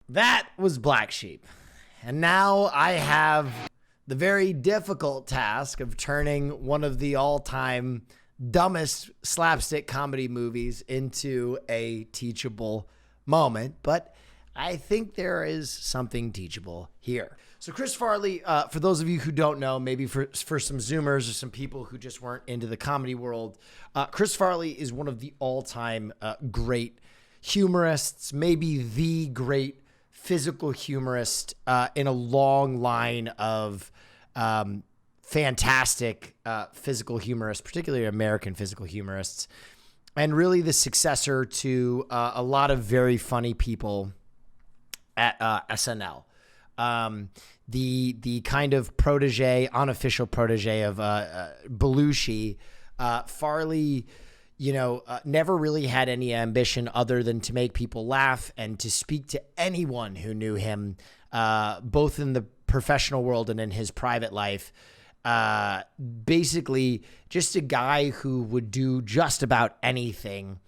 That was Black Sheep. And now I have the very difficult task of turning one of the all-time dumbest slapstick comedy movies into a teachable moment. But I think there is something teachable here. So Chris Farley, for those of you who don't know, maybe for some Zoomers or some people who just weren't into the comedy world, Chris Farley is one of the all-time great humorists, maybe the great physical humorist in a long line of fantastic physical humorists, particularly American physical humorists, and really the successor to a lot of very funny people at SNL. The kind of unofficial protege of Belushi, Farley, never really had any ambition other than to make people laugh and to speak to anyone who knew him, both in the professional world and in his private life. Basically, just a guy who would do just about anything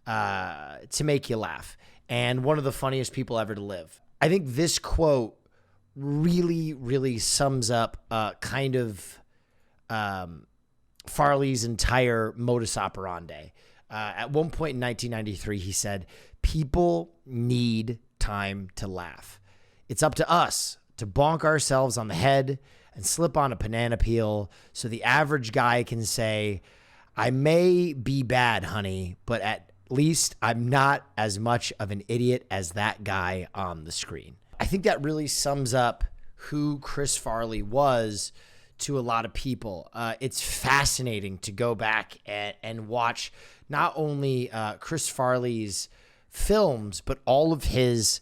to make you laugh, and one of the funniest people ever to live. I think this quote really, really sums up Farley's entire modus operandi. At one point in 1993, he said, "People need time to laugh. It's up to us to bonk ourselves on the head and slip on a banana peel so the average guy can say, 'I may be bad, honey, but at least I'm not as much of an idiot as that guy on the screen.'" I think that really sums up who Chris Farley was to a lot of people. It's fascinating to go back and watch not only Chris Farley's films, but all of his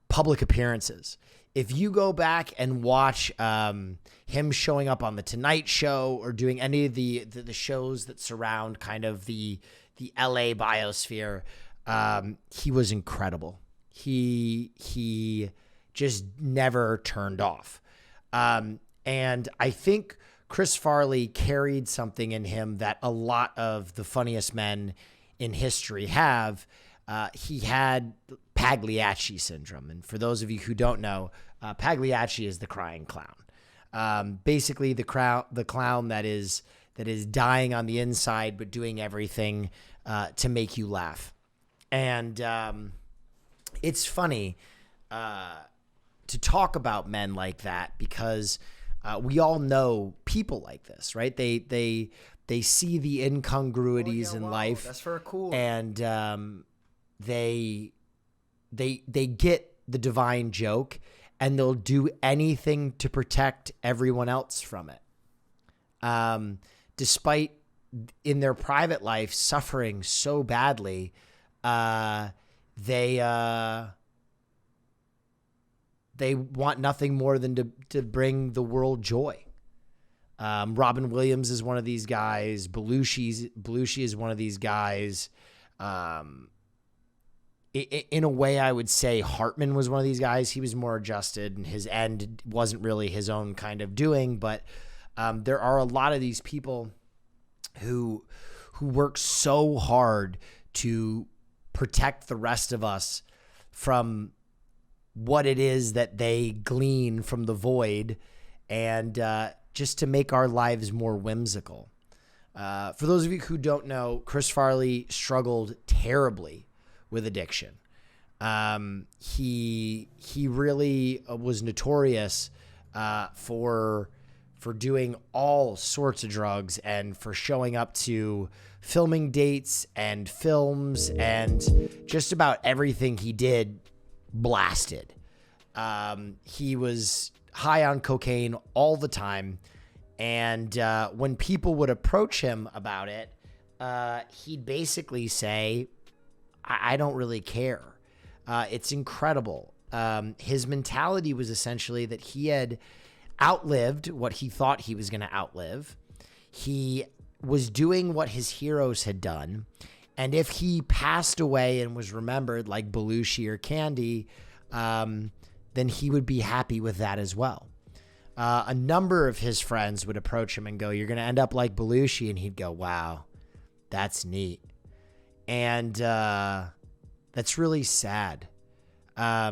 public appearances. If you go back and watch him showing up on The Tonight Show or doing any of the shows that surround kind of the LA biosphere, he was incredible. He just never turned off. And I think Chris Farley carried something in him that a lot of the funniest men in history have. He had Pagliacci syndrome. And for those of you who don't know, Pagliacci is the crying clown. Basically the clown that is dying on the inside, but doing everything to make you laugh. And it's funny to talk about men like that because we all know people like this, right? They see the incongruities in life. That's for cool. And they get the divine joke, and they'll do anything to protect everyone else from it. Despite in their private life suffering so badly, they want nothing more than to bring the world joy. Robin Williams is one of these guys. Belushi is one of these guys. In a way, I would say Hartman was one of these guys. He was more adjusted, and his end wasn't really his own kind of doing. But there are a lot of these people who work so hard to protect the rest of us from what it is that they glean from the void, and just to make our lives more whimsical. For those of you who don't know, Chris Farley struggled terribly with addiction. He really was notorious for doing all sorts of drugs and for showing up to filming dates and films, and just about everything he did blasted. He was high on cocaine all the time, and when people would approach him about it, he'd basically say, I don't really care. It's incredible. His mentality was essentially that he had outlived what he thought he was going to outlive. He was doing what his heroes had done. And if he passed away and was remembered like Belushi or Candy, then he would be happy with that as well. A number of his friends would approach him and go, "You're going to end up like Belushi." And he'd go, "Wow, that's neat." And that's really sad. I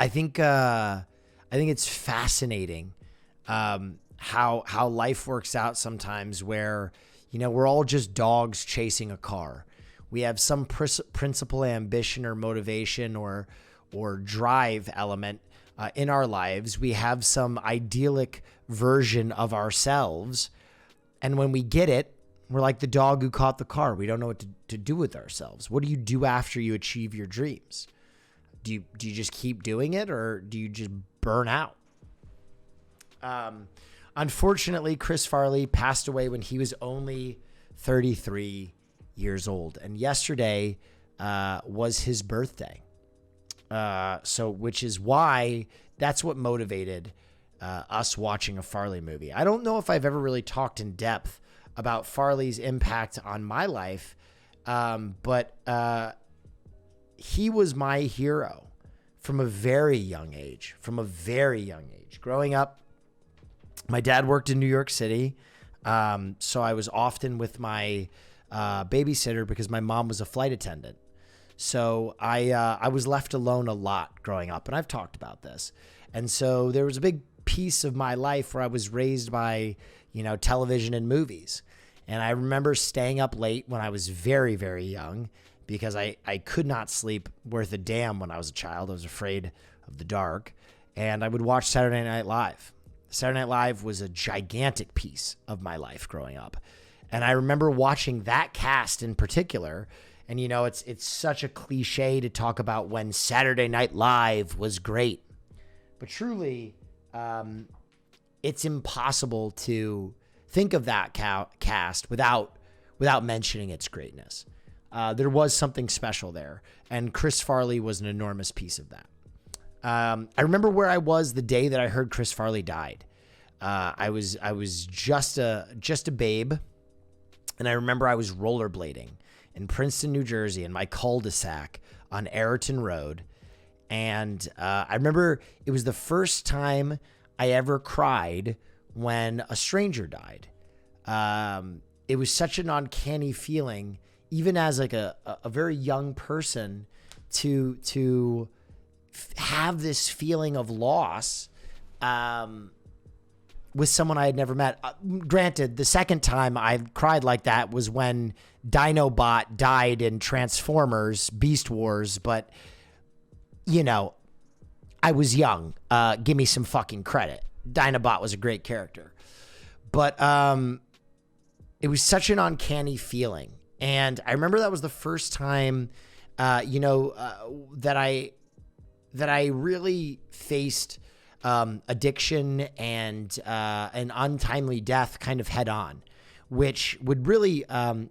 think it's fascinating how life works out sometimes, where, you know, we're all just dogs chasing a car. We have some principal ambition or motivation or drive element in our lives. We have some idyllic version of ourselves, and when we get it, we're like the dog who caught the car. We don't know what to do with ourselves. What do you do after you achieve your dreams? Do you just keep doing it, or do you just burn out? Unfortunately, Chris Farley passed away when he was only 33 years old. And yesterday was his birthday. Which is why that's what motivated us watching a Farley movie. I don't know if I've ever really talked in depth about Farley's impact on my life, but he was my hero from a very young age. Growing up, my dad worked in New York City, so I was often with my babysitter because my mom was a flight attendant. So I was left alone a lot growing up, and I've talked about this. And so there was a big piece of my life where I was raised by, you know, television and movies. And I remember staying up late when I was very, very young because I could not sleep worth a damn when I was a child. I was afraid of the dark. And I would watch Saturday Night Live. Saturday Night Live was a gigantic piece of my life growing up. And I remember watching that cast in particular. And, you know, it's such a cliche to talk about when Saturday Night Live was great. But truly, it's impossible to think of that cast without mentioning its greatness. There was something special there, and Chris Farley was an enormous piece of that. I remember where I was the day that I heard Chris Farley died. I was just a babe, and I remember I was rollerblading in Princeton, New Jersey, in my cul-de-sac on Ayrton Road. And I remember it was the first time I ever cried when a stranger died. It was such an uncanny feeling, even as like a very young person, to have this feeling of loss with someone I had never met. Granted, the second time I cried like that was when Dinobot died in Transformers Beast Wars, but, you know, I was young. Give me some fucking credit. Dinobot was a great character. But it was such an uncanny feeling. And I remember that was the first time, that I really faced addiction and an untimely death kind of head on, which would really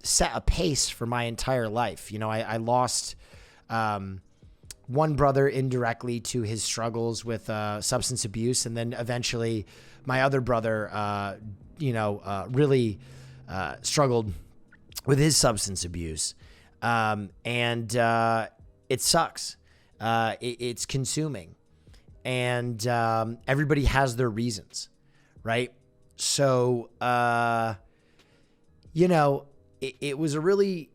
set a pace for my entire life. You know, I lost one brother indirectly to his struggles with substance abuse, and then eventually my other brother, really struggled with his substance abuse, and it sucks. It's consuming, and everybody has their reasons, right? So, it was a really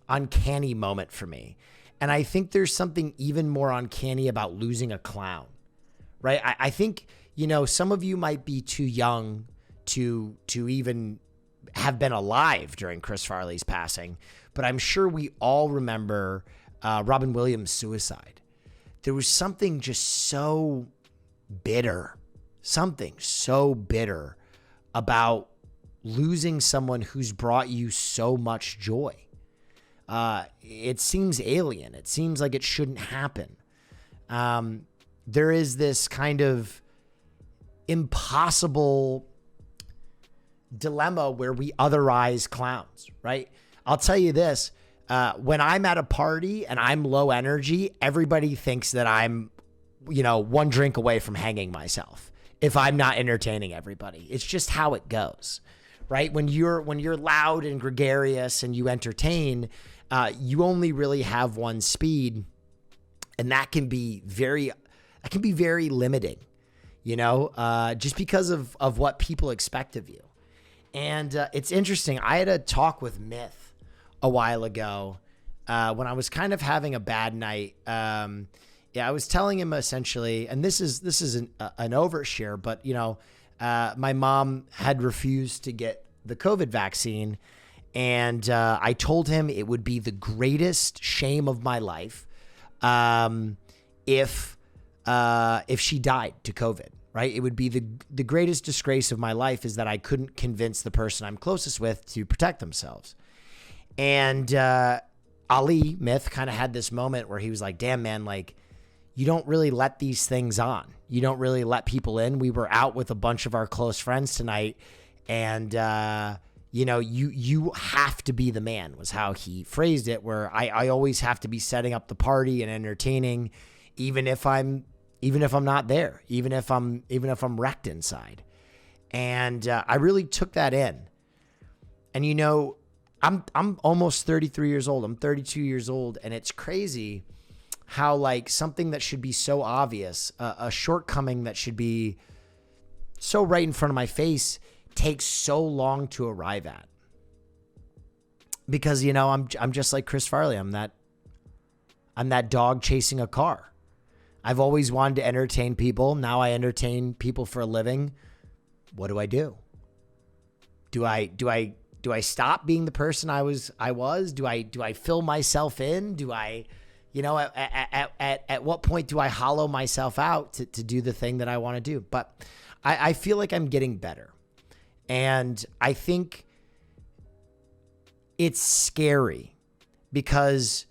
uncanny moment for me. And I think there's something even more uncanny about losing a clown, right? I think, some of you might be too young to even have been alive during Chris Farley's passing, but I'm sure we all remember Robin Williams' suicide. There was something just so bitter about losing someone who's brought you so much joy. It seems alien. It seems like it shouldn't happen. There is this kind of impossible dilemma where we otherize clowns, right? I'll tell you this. When I'm at a party and I'm low energy, everybody thinks that I'm, one drink away from hanging myself if I'm not entertaining everybody. It's just how it goes, right? When you're loud and gregarious and you entertain, you only really have one speed, and that can be very limiting, just because of what people expect of you. And it's interesting. I had a talk with Myth a while ago when I was kind of having a bad night. I was telling him essentially, and this is an overshare, but my mom had refused to get the COVID vaccine, and I told him it would be the greatest shame of my life if she died to COVID. Right? It would be the greatest disgrace of my life is that I couldn't convince the person I'm closest with to protect themselves. And Ali, Myth, kind of had this moment where he was like, damn, man, like, you don't really let these things on. You don't really let people in. We were out with a bunch of our close friends tonight, and, you have to be the man, was how he phrased it, where I always have to be setting up the party and entertaining, even if I'm not there, even if I'm wrecked inside. And I really took that in. And I'm almost 33 years old. I'm 32 years old, and it's crazy how like something that should be so obvious, a shortcoming that should be so right in front of my face, takes so long to arrive at. Because I'm just like Chris Farley. I'm that dog chasing a car. I've always wanted to entertain people. Now I entertain people for a living. What do I do? Do I stop being the person I was? Do I fill myself in? Do I, at what point do I hollow myself out to do the thing that I want to do? But I feel like I'm getting better. And I think it's scary because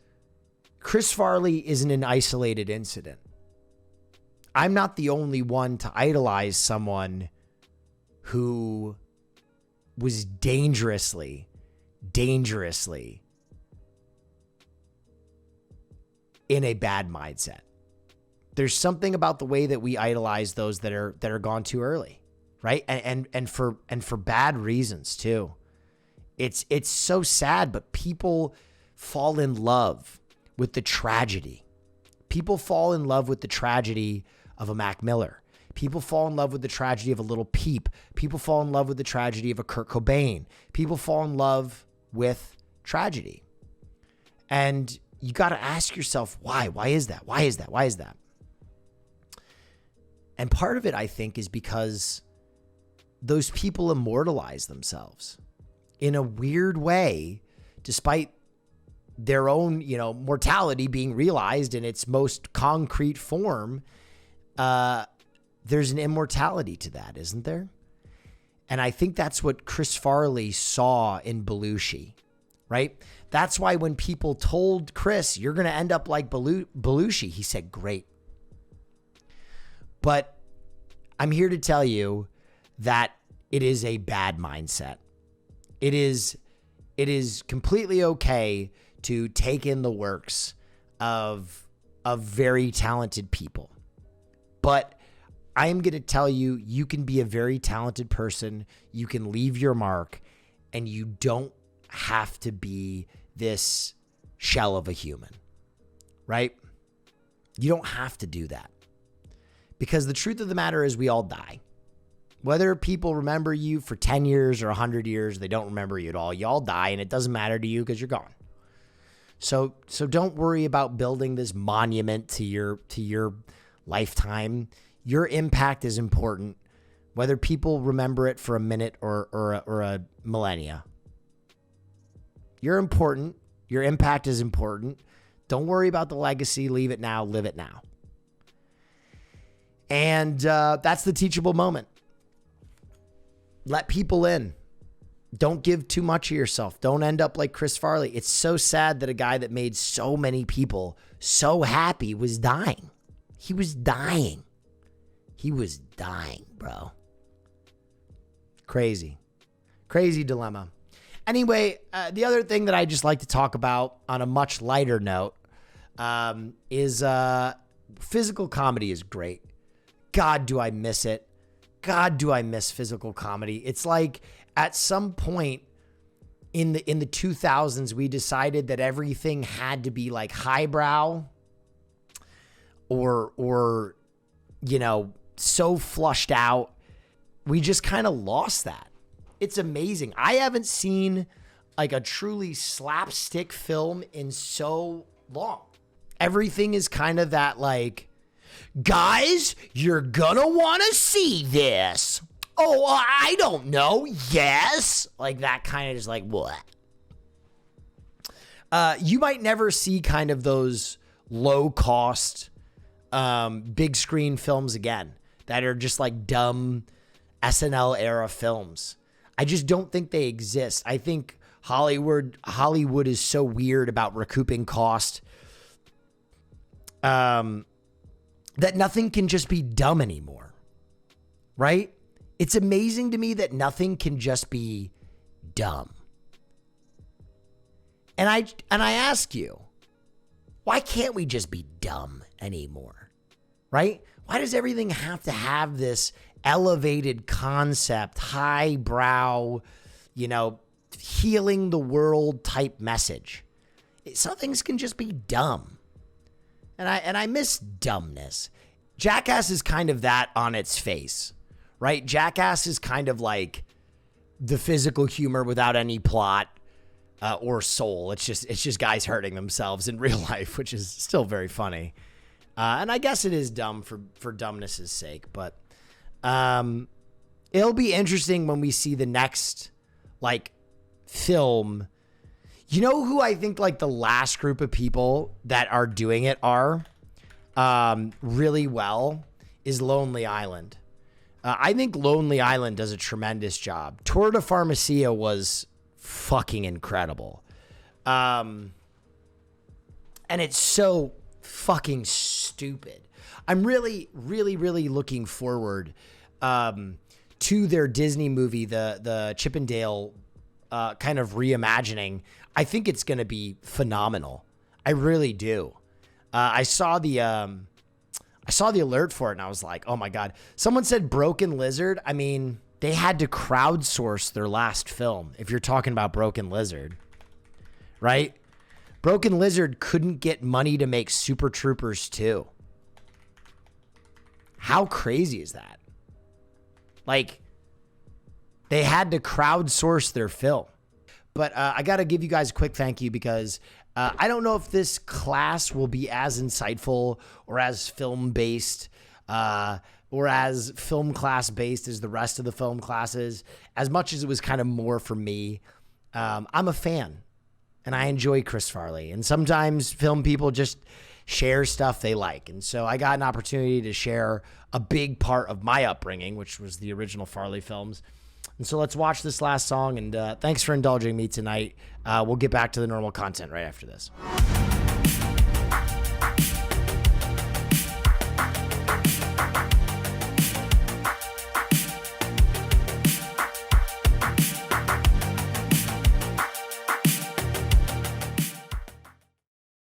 Chris Farley isn't an isolated incident. I'm not the only one to idolize someone who was dangerously in a bad mindset. There's something about the way that we idolize those that are gone too early, right? And for bad reasons too. It's so sad, but people fall in love with the tragedy. People fall in love with the tragedy of a Mac Miller. People fall in love with the tragedy of a Little Peep. People fall in love with the tragedy of a Kurt Cobain. People fall in love with tragedy. And you got to ask yourself, why? Why is that? Why is that? Why is that? And part of it, I think, is because those people immortalize themselves in a weird way, despite their own, mortality being realized in its most concrete form. There's an immortality to that, isn't there? And I think that's what Chris Farley saw in Belushi, right? That's why when people told Chris, you're going to end up like Belushi, he said, great. But I'm here to tell you that it is a bad mindset. It is completely okay to take in the works of very talented people. But I am going to tell you, you can be a very talented person. You can leave your mark, and you don't have to be this shell of a human, right? You don't have to do that, because the truth of the matter is we all die. Whether people remember you for 10 years or 100 years, they don't remember you at all. You all die, and it doesn't matter to you because you're gone. So don't worry about building this monument to your lifetime. Your impact is important, whether people remember it for a minute or a millennia. You're important. Your impact is important. Don't worry about the legacy. Leave it now. Live it now. And that's the teachable moment. Let people in. Don't give too much of yourself. Don't end up like Chris Farley. It's so sad that a guy that made so many people so happy was dying. He was dying. He was dying, bro. Crazy. Crazy dilemma. Anyway, the other thing that I just like to talk about on a much lighter note is physical comedy is great. God, do I miss it. God, do I miss physical comedy. It's like at some point in the 2000s, we decided that everything had to be like highbrow or so flushed out. We just kind of lost that. It's amazing. I haven't seen like a truly slapstick film in so long. Everything is kind of that like, guys, you're gonna want to see this. Oh, I don't know. Yes. Like that kind of just like, what? You might never see kind of those low cost, big screen films again that are just like dumb SNL era films. I just don't think they exist. I think Hollywood is so weird about recouping cost, that nothing can just be dumb anymore. Right? It's amazing to me that nothing can just be dumb. And I ask you, why can't we just be dumb anymore? Right? Why does everything have to have this elevated concept, highbrow, healing the world type message? Some things can just be dumb. And I miss dumbness. Jackass is kind of that on its face, right? Jackass is kind of like the physical humor without any plot or soul. It's just guys hurting themselves in real life, which is still very funny. And I guess it is dumb for dumbness' sake, but it'll be interesting when we see the next like film. You know who I think like the last group of people that are doing it are really well is Lonely Island. I think Lonely Island does a tremendous job. Tour de Pharmacia was fucking incredible. And it's so fucking stupid. I'm really, really, really looking forward to their Disney movie, the Chip and Dale kind of reimagining. I think it's going to be phenomenal. I really do. I saw the alert for it and I was like, oh my God. Someone said Broken Lizard. I mean, they had to crowdsource their last film. If you're talking about Broken Lizard, right? Broken Lizard couldn't get money to make Super Troopers 2. How crazy is that? Like, they had to crowdsource their film. But I got to give you guys a quick thank you because I don't know if this class will be as insightful or as film-based or as film class-based as the rest of the film classes, as much as it was kind of more for me. I'm a fan, and I enjoy Chris Farley. And sometimes film people just share stuff they like. And so I got an opportunity to share a big part of my upbringing, which was the original Farley films. And so let's watch this last song, and thanks for indulging me tonight. We'll get back to the normal content right after this.